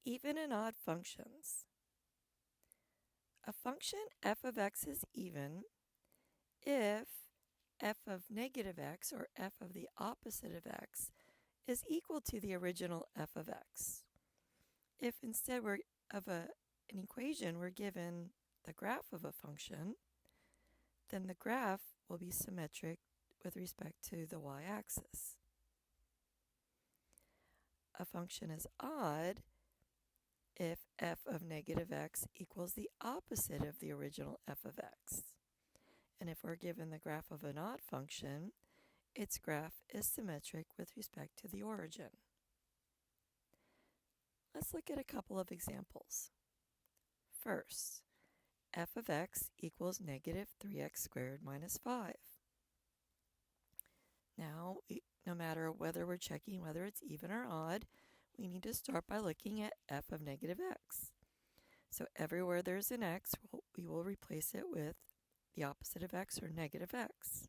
Even and odd functions. A function f of x is even if f of negative x, or f of the opposite of x, is equal to the original f of x. If instead an equation we're given the graph of a function, then the graph will be symmetric with respect to the y-axis. A function is odd if f of negative x equals the opposite of the original f of x. And if we're given the graph of an odd function, its graph is symmetric with respect to the origin. Let's look at a couple of examples. First, f of x equals negative 3x squared minus 5. Now, no matter whether we're checking whether it's even or odd, we need to start by looking at f of negative x. So everywhere there's an x, we will replace it with the opposite of x, or negative x.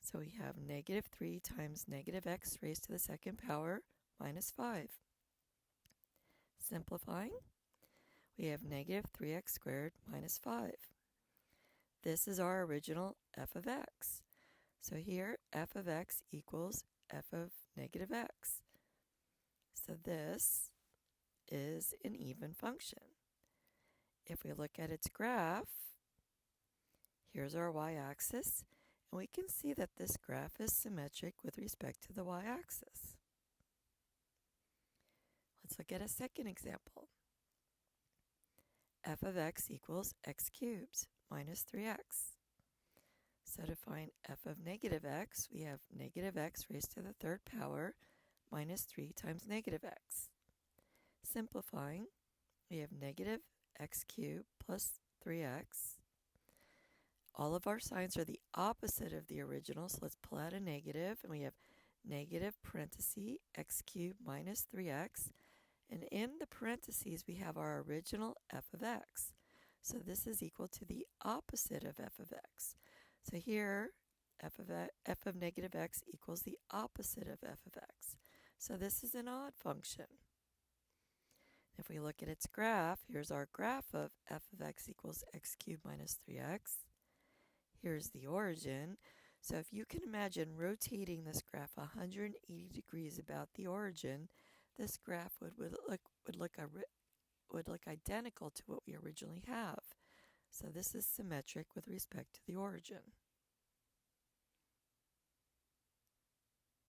So we have negative 3 times negative x raised to the second power minus 5. Simplifying, we have negative 3x squared minus 5. This is our original f of x. So here, f of x equals f of negative x. So this is an even function. If we look at its graph, here's our y-axis, and we can see that this graph is symmetric with respect to the y-axis. Let's look at a second example. F of x equals x cubed minus 3x. So to find f of negative x, we have negative x raised to the third power minus 3 times negative x. Simplifying, we have negative x cubed plus 3x. All of our signs are the opposite of the original, so let's pull out a negative, and we have negative parenthesis x cubed minus 3x. And in the parentheses, we have our original f of x. So this is equal to the opposite of f of x. So here, f of negative x equals the opposite of f of x. So this is an odd function. If we look at its graph, here's our graph of f of x equals x cubed minus 3x. Here's the origin. So if you can imagine rotating this graph 180 degrees about the origin, this graph would look identical to what we originally have. So this is symmetric with respect to the origin.